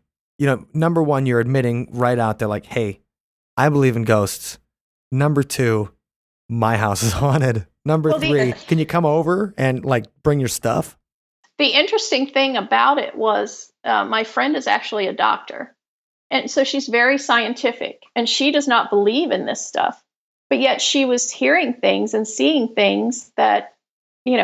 Number one, you're admitting right out there, like, hey, I believe in ghosts. Number 2, my house is haunted. Number 3, can you come over and like bring your stuff? The interesting thing about it was my friend is actually a doctor. And so she's very scientific, and she does not believe in this stuff. But yet she was hearing things and seeing things that,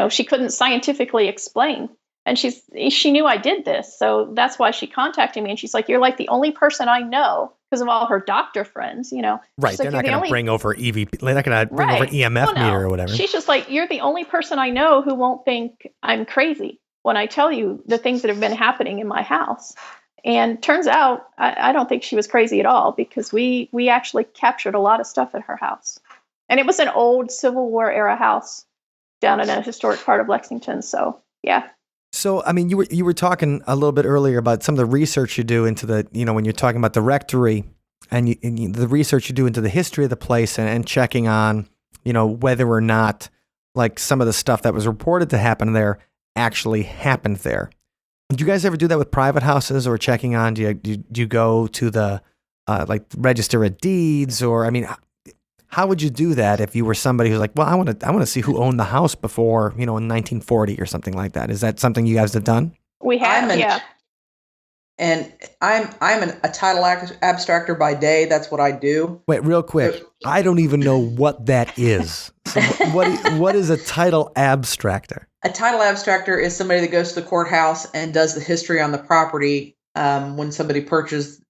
she couldn't scientifically explain. And she knew I did this. So that's why she contacted me. And she's like, you're like the only person I know, because of all her doctor friends, Right. They're not going to bring over EVP. They're not going to bring over EMF meter or whatever. She's just like, you're the only person I know who won't think I'm crazy when I tell you the things that have been happening in my house. And turns out, I don't think she was crazy at all, because we actually captured a lot of stuff at her house. And it was an old Civil War era house down in a historic part of Lexington. So, yeah. So, I mean, you were talking a little bit earlier about some of the research you do into the, when you're talking about the rectory and the research you do into the history of the place and checking on, whether or not like some of the stuff that was reported to happen there actually happened there. Do you guys ever do that with private houses, or checking on? Do you go to the register of deeds, or I mean, how would you do that if you were somebody who's like, well, I want to see who owned the house before, in 1940 or something like that? Is that something you guys have done? We have, yeah. And I'm a title abstractor by day. That's what I do. Wait, real quick. I don't even know what that is. So what is a title abstractor? A title abstractor is somebody that goes to the courthouse and does the history on the property when somebody purchased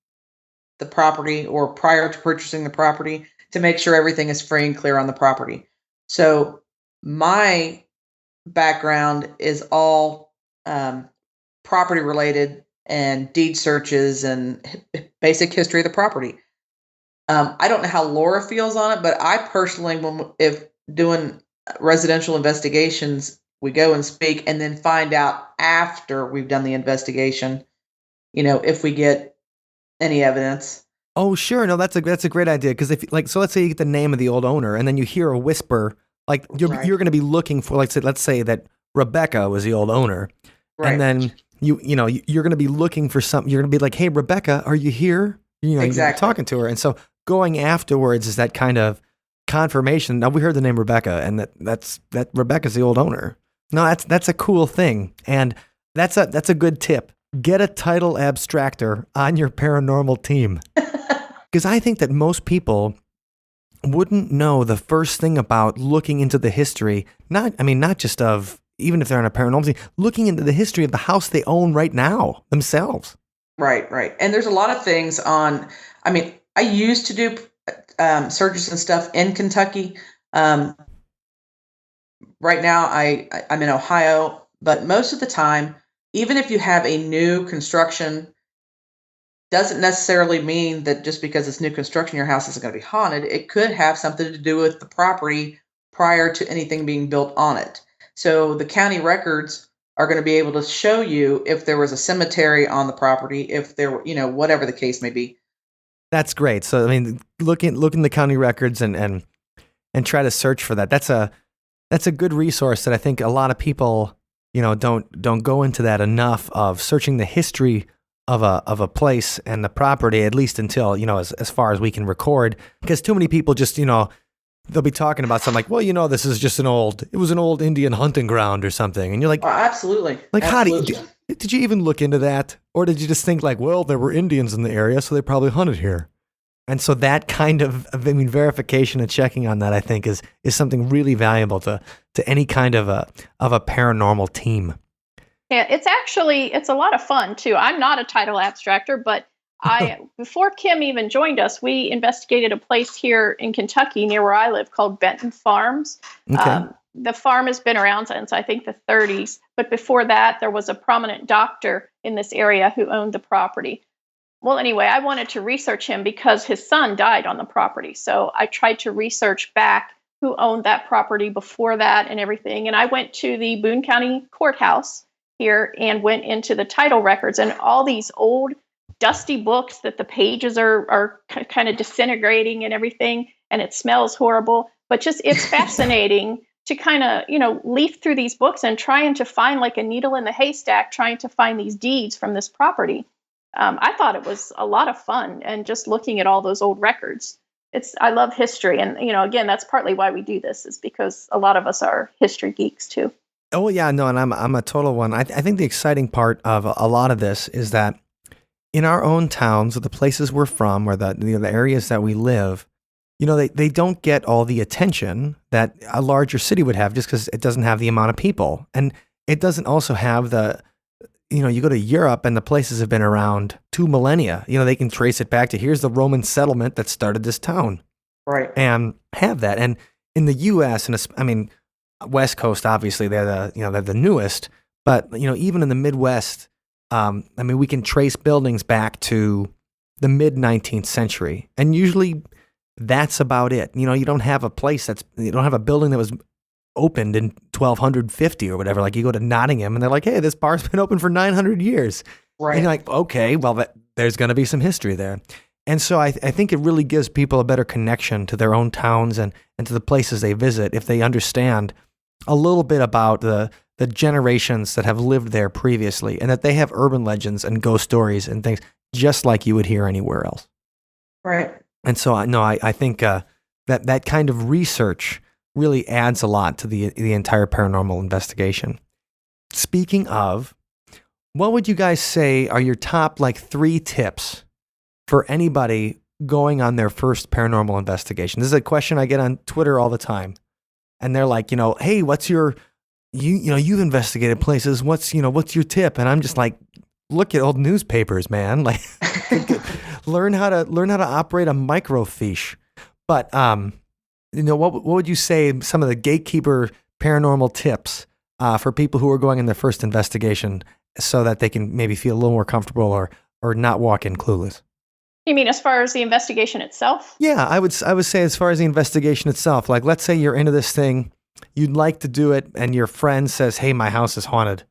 the property or prior to purchasing the property, to make sure everything is free and clear on the property. So my background is all property related and deed searches and basic history of the property. I don't know how Laura feels on it, but I personally, if doing residential investigations, we go and speak and then find out after we've done the investigation, if we get any evidence. Oh, sure. No, that's a great idea. Because so let's say you get the name of the old owner and then you hear a whisper, like you're going to be looking for, let's say that Rebecca was the old owner. Right. And then you're going to be looking for something. You're going to be like, hey, Rebecca, are you here? Exactly. You're talking to her. And so going afterwards is that kind of confirmation. Now we heard the name Rebecca, and that Rebecca's the old owner. No, that's a cool thing. And that's a good tip. Get a title abstractor on your paranormal team. Because I think that most people wouldn't know the first thing about looking into the history, not just of, even if they're on a paranormal team, looking into the history of the house they own right now themselves. Right. And there's a lot of things I used to do searches and stuff in Kentucky. Right now I'm in Ohio, but most of the time, even if you have a new construction, doesn't necessarily mean that just because it's new construction, your house isn't going to be haunted. It could have something to do with the property prior to anything being built on it. So the county records are going to be able to show you if there was a cemetery on the property, if there were, whatever the case may be. That's great. So, look in the county records and try to search for that. That's a good resource that I think a lot of people, don't go into that enough, of searching the history of a place and the property, at least until, as far as we can record, because too many people just, they'll be talking about something like, well, this is just it was an old Indian hunting ground or something. And you're like, oh, absolutely. Like, absolutely. How did you even look into that? Or did you just think like, well, there were Indians in the area, so they probably hunted here? And so that kind of verification and checking on that, I think, is something really valuable to any kind of a paranormal team. Yeah, it's a lot of fun too. I'm not a title abstractor, but before Kim even joined us, we investigated a place here in Kentucky near where I live called Benton Farms. Okay. The farm has been around since I think the 30s, but before that, there was a prominent doctor in this area who owned the property. Well, anyway, I wanted to research him because his son died on the property. So I tried to research back who owned that property before that and everything. And I went to the Boone County Courthouse here and went into the title records, and all these old dusty books that the pages are kind of disintegrating and everything, and it smells horrible. But just it's fascinating to kind of, leaf through these books and trying to find like a needle in the haystack, trying to find these deeds from this property. I thought it was a lot of fun, and just looking at all those old records. I love history, and again, that's partly why we do this, is because a lot of us are history geeks too. Oh yeah, no, and I'm a total one. I think the exciting part of a lot of this is that in our own towns, or the places we're from, or the areas that we live, they don't get all the attention that a larger city would have, just because it doesn't have the amount of people, and it doesn't also have the. You go to Europe and the places have been around 2 millennia. They can trace it back to here's the Roman settlement that started this town. Right. And have that. And in the U.S., and West Coast, obviously, they're the newest. But, even in the Midwest, we can trace buildings back to the mid-19th century. And usually that's about it. You don't have a place you don't have a building that was opened in 1250 or whatever. Like you go to Nottingham and they're like, hey, this bar's been open for 900 years. Right. And you're like, okay, well, there's going to be some history there. And so I think it really gives people a better connection to their own towns and to the places they visit if they understand a little bit about the generations that have lived there previously, and that they have urban legends and ghost stories and things just like you would hear anywhere else. Right. And so I think that kind of research really adds a lot to the entire paranormal investigation. Speaking of, what would you guys say are your top 3 tips for anybody going on their first paranormal investigation? This is a question I get on Twitter all the time. And they're like, hey, what's your, you've investigated places. What's your tip? And I'm just like, look at old newspapers, man. Like learn how to operate a microfiche. But, what would you say some of the gatekeeper paranormal tips for people who are going in their first investigation so that they can maybe feel a little more comfortable or not walk in clueless? You mean as far as the investigation itself? Yeah, I would say as far as the investigation itself, like let's say you're into this thing, you'd like to do it, and your friend says, hey, my house is haunted.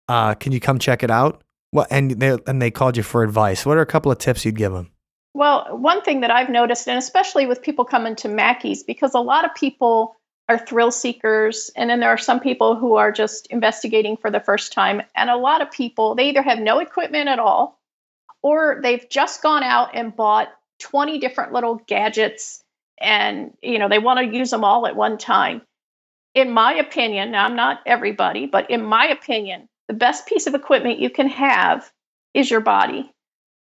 Can you come check it out? Well, and they called you for advice. What are a couple of tips you'd give them? Well, one thing that I've noticed, and especially with people coming to Mackey's, because a lot of people are thrill seekers, and then there are some people who are just investigating for the first time. And a lot of people, they either have no equipment at all, or they've just gone out and bought 20 different little gadgets, and they want to use them all at one time. In my opinion, now I'm not everybody, but in my opinion, the best piece of equipment you can have is your body.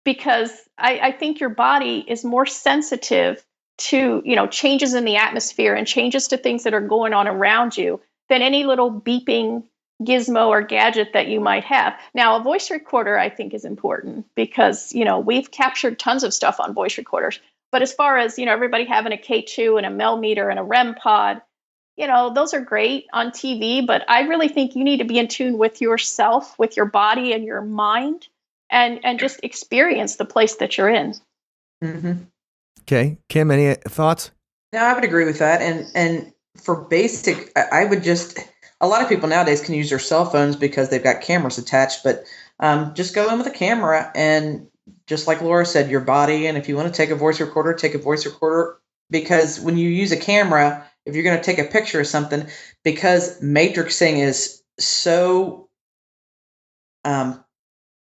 Because I think your body is more sensitive to, changes in the atmosphere and changes to things that are going on around you than any little beeping gizmo or gadget that you might have. Now, a voice recorder, I think, is important because, we've captured tons of stuff on voice recorders. But as far as, everybody having a K2 and a millimeter and a REM pod, those are great on TV. But I really think you need to be in tune with yourself, with your body and your mind. And just experience the place that you're in. Mm-hmm. Okay. Kim, any thoughts? No, I would agree with that. And for basic, I would a lot of people nowadays can use their cell phones because they've got cameras attached, but just go in with a camera and just like Laura said, your body. And if you want to take a voice recorder, take a voice recorder, because when you use a camera, if you're going to take a picture of something, because matrixing is so,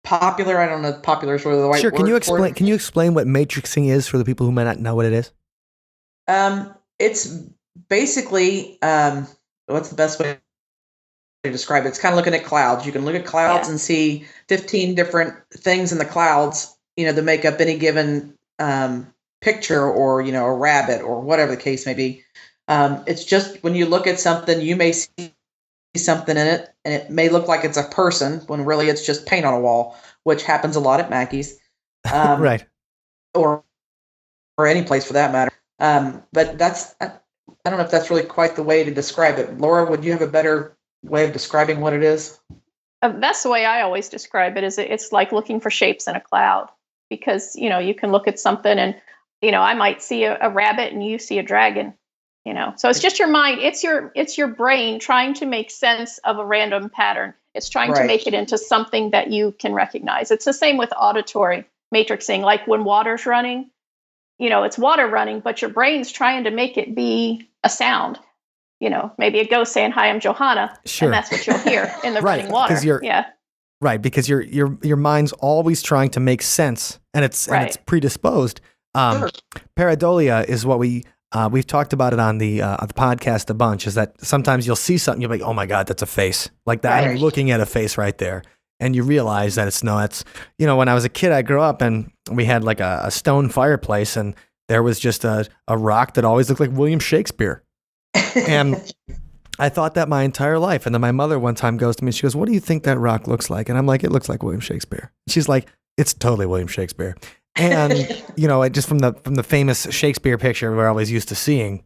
popular. I don't know if popular is really the right word. Sure. Can you explain what matrixing is for the people who might not know what it is? It's basically what's the best way to describe it? It's kind of looking at clouds. You can look at clouds and see 15 different things in the clouds, that make up any given picture or, a rabbit or whatever the case may be. It's just when you look at something, you may see something in it and it may look like it's a person when really it's just paint on a wall, which happens a lot at Mackey's. Right. Or any place for that matter. But I don't know if that's really quite the way to describe it. Laura, would you have a better way of describing what it is? That's the way I always describe it. Is it's like looking for shapes in a cloud, because you can look at something and I might see a rabbit and you see a dragon. So it's just your mind. It's your brain trying to make sense of a random pattern. It's trying to make it into something that you can recognize. It's the same with auditory matrixing. Like when water's running, it's water running, but your brain's trying to make it be a sound. Maybe a ghost saying, "Hi, I'm Johanna," sure. And that's what you'll hear in the running water. Right, because your mind's always trying to make sense, and it's predisposed. Sure. Pareidolia is what we've talked about it on the podcast a bunch. Is that sometimes you'll see something, you'll be like, "Oh my God, that's a face!" Like that. Right. I'm looking at a face right there, and you realize that it's when I was a kid, I grew up and we had like a stone fireplace, and there was just a rock that always looked like William Shakespeare. And I thought that my entire life. And then my mother one time goes to me, she goes, "What do you think that rock looks like?" And I'm like, "It looks like William Shakespeare." She's like, "It's totally William Shakespeare." And, just from the famous Shakespeare picture we're always used to seeing.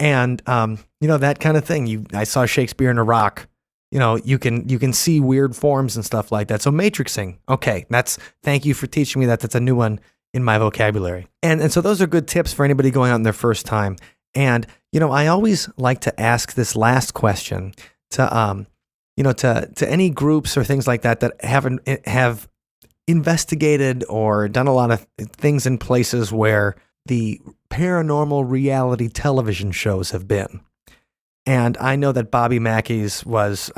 And, that kind of thing. I saw Shakespeare in a rock. You can see weird forms and stuff like that. So matrixing. Okay. Thank you for teaching me that. That's a new one in my vocabulary. And so those are good tips for anybody going out their first time. And, I always like to ask this last question to any groups or things like that have investigated or done a lot of things in places where the paranormal reality television shows have been. And I know that Bobby Mackey's was,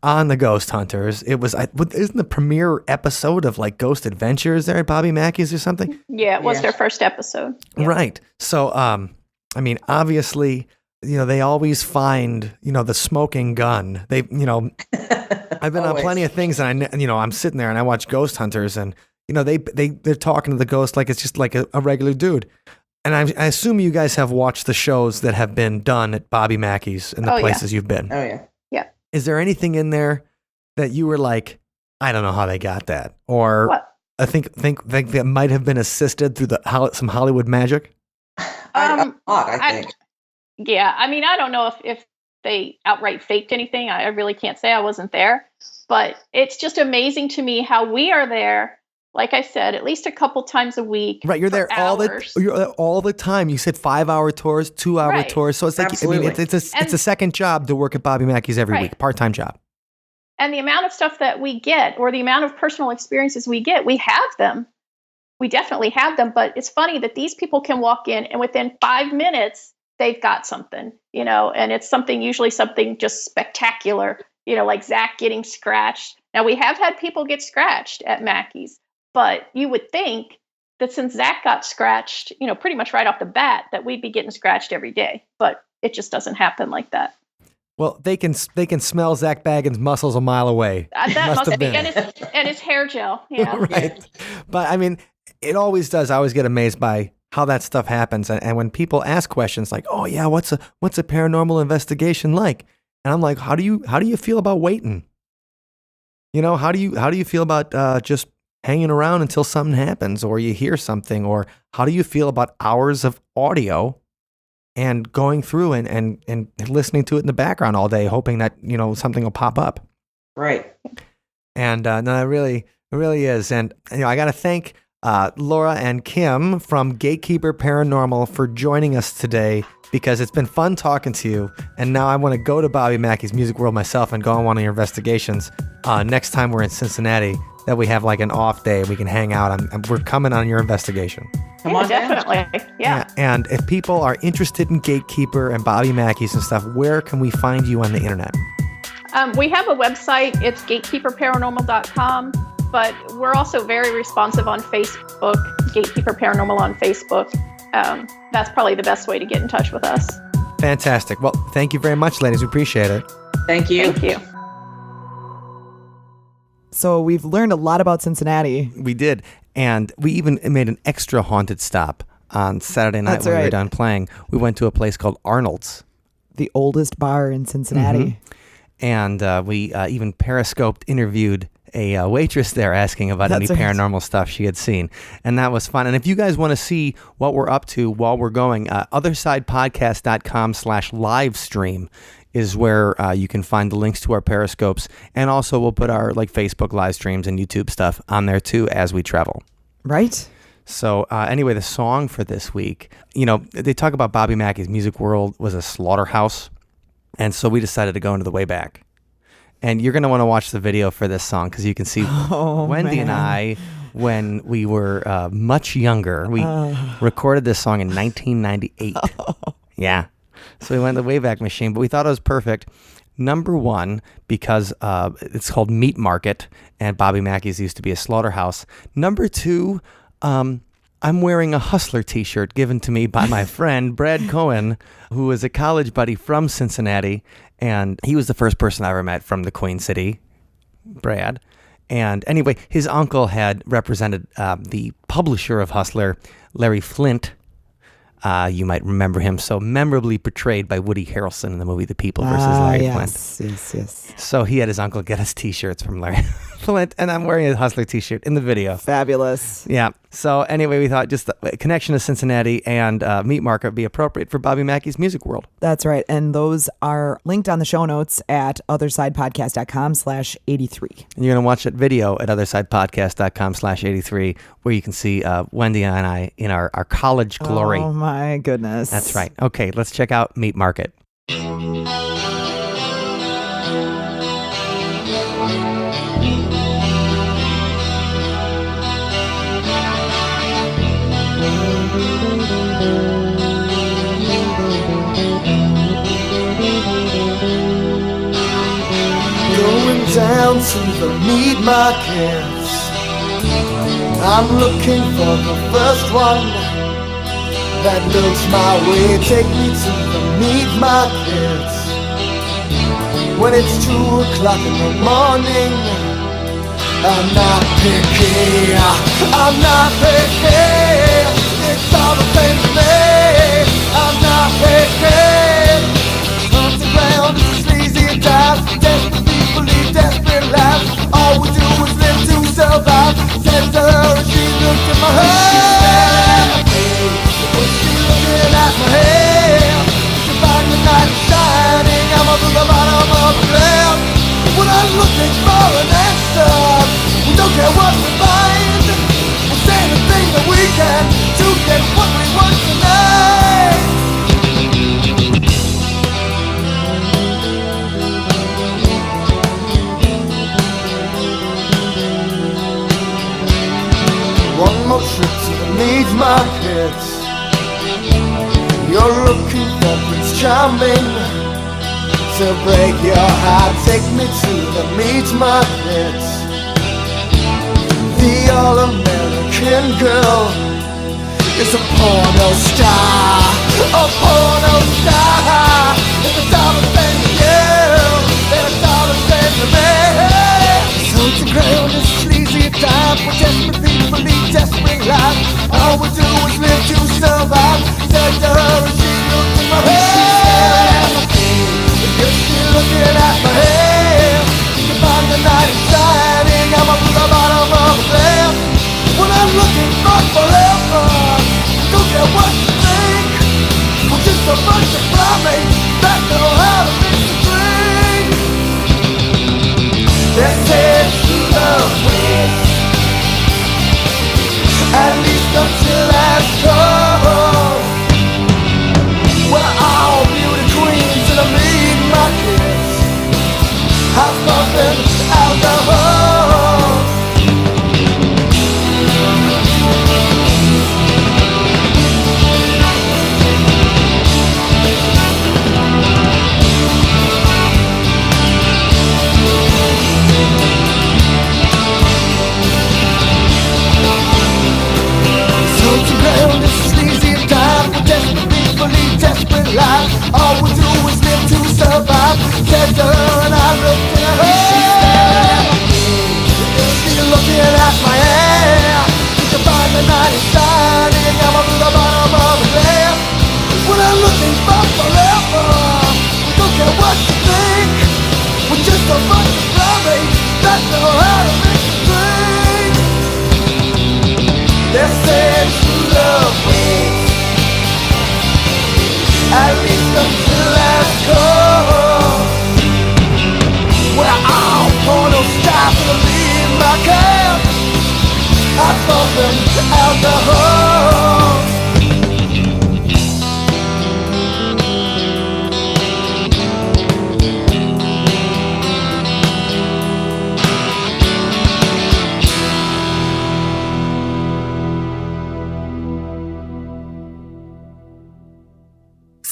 on the Ghost Hunters. It was, isn't the premiere episode of like Ghost Adventures there at Bobby Mackey's or something? Yeah, it was their first episode. Yeah. Right. So, obviously, they always find, the smoking gun. I've been on plenty of things and I'm sitting there and I watch Ghost Hunters and, they're talking to the ghost like it's just like a regular dude. And I assume you guys have watched the shows that have been done at Bobby Mackey's and the places you've been. Oh, yeah. Yeah. Is there anything in there that you were like, I don't know how they got that? Or what? I think that might have been assisted through some Hollywood magic? I think. Yeah. I don't know if they outright faked anything. I really can't say. I wasn't there. But it's just amazing to me how we are there, like I said, at least a couple times a week. Right, you're there all the time. You said 5-hour tours, 2-hour tours. So it's like it's a second job to work at Bobby Mackey's every week, part-time job. And the amount of stuff that we get, or the amount of personal experiences we get, we have them. We definitely have them. But it's funny that these people can walk in and within 5 minutes they've got something, and it's usually something just spectacular, like Zach getting scratched. Now we have had people get scratched at Mackey's. But you would think that since Zach got scratched, pretty much right off the bat, that we'd be getting scratched every day. But it just doesn't happen like that. Well, they can smell Zach Baggins' muscles a mile away. That must be, and his hair gel. Yeah. Right. But it always does. I always get amazed by how that stuff happens. And when people ask questions like, "Oh yeah, what's a paranormal investigation like?" And I'm like, how do you feel about waiting? How do you feel about just hanging around until something happens or you hear something? Or how do you feel about hours of audio and going through and listening to it in the background all day, hoping that, something will pop up? Right. And no, it really is. And, I got to thank Laura and Kim from Gatekeeper Paranormal for joining us today, because it's been fun talking to you. And now I want to go to Bobby Mackey's Music World myself and go on one of your investigations next time we're in Cincinnati. That we have like an off day, we can hang out and we're coming on your investigation. Come on, definitely. Yeah. And if people are interested in Gatekeeper and Bobby Mackey's and stuff, where can we find you on the internet? We have a website. It's gatekeeperparanormal.com, but we're also very responsive on Facebook, Gatekeeper Paranormal on Facebook. That's probably the best way to get in touch with us. Fantastic. Well, thank you very much, ladies. We appreciate it. Thank you. Thank you. So we've learned a lot about Cincinnati. We did. And we even made an extra haunted stop on Saturday night when we were done playing. We went to a place called Arnold's. The oldest bar in Cincinnati. And we even Periscoped interviewed a waitress there asking about any paranormal stuff she had seen. And that was fun. And if you guys want to see what we're up to while we're going, othersidepodcast.com/livestream is where you can find the links to our Periscopes. And also we'll put our Facebook live streams and YouTube stuff on there too as we travel. Right. So anyway, the song for this week, they talk about Bobby Mackey's music world was a slaughterhouse. And so we decided to go into the way back. And you're going to want to watch the video for this song because you can see Wendy and I, when we were much younger, we recorded this song in 1998. Yeah. So we went in the Wayback Machine, but we thought it was perfect. Number one, because it's called Meat Market, and Bobby Mackey's used to be a slaughterhouse. Number two, I'm wearing a Hustler t-shirt given to me by my friend, Brad Cohen, who was a college buddy from Cincinnati. And he was the first person I ever met from the Queen City, Brad. And anyway, his uncle had represented the publisher of Hustler, Larry Flynt. You might remember him so memorably portrayed by Woody Harrelson in the movie The People versus Larry Flynt. Yes. So he had his uncle get us t-shirts from Larry Flynt, and I'm wearing a Hustler t-shirt in the video. Fabulous. Yeah. So anyway, we thought just the connection to Cincinnati and Meat Market would be appropriate for Bobby Mackey's music world. That's right. And those are linked on the show notes at othersidepodcast.com/83. And you're going to watch that video at othersidepodcast.com/83 where you can see Wendy and I in our college glory. Oh, my goodness. That's right. Okay, let's check out Meat Market. Going down to the meat market, I'm looking for the first one that looks my way. Take me to the meat market when it's 2 o'clock in the morning. I'm not picky, I'm not picky. It's all the same to me. I'm not picky. On the ground, it's sleazy and dive. Desperate people lead desperate lives. All we do is live to survive. Said to her and she looked at my head. She looking at my head. She find the night shining. I'm up to the bottom of the cloud. When I'm looking for an answer, we don't care what we find. We'll say anything that we can to get what we want tonight. One more trip to the meat market. You're looking for Prince Charming to break your heart. Take me to the meat market. The all-American girl is a porno star. A porno star. It's a dollar thing to you, and a dollar thing to me. So to ground is sleazy at times. We're desperate people lead desperate lives. All we do is live to survive. Said to her and she looked in my head. If you're looking at my head, you can find the night is shining. I'm up to the bottom of the bed. When I'm looking for forever, don't care what you think. We're just a bunch of primates that know how to mix and drink. Let's head to the west, at least until last call. We're all beauty queens in the meat markets. House bumping alcohol. So to ground is sleazy and dive. We're desperate people lead desperate lives. All we do is live to survive. Said to her and I looked in her head. know how to make it drink. They say true love waits, at least until last call. Well, I'm gonna stop and leave my camp. I thought them alcohol.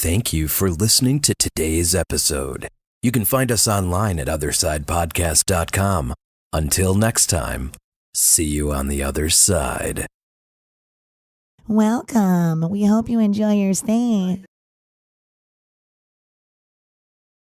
Thank you for listening to today's episode. You can find us online at othersidepodcast.com. Until next time, see you on the other side. Welcome. We hope you enjoy your stay.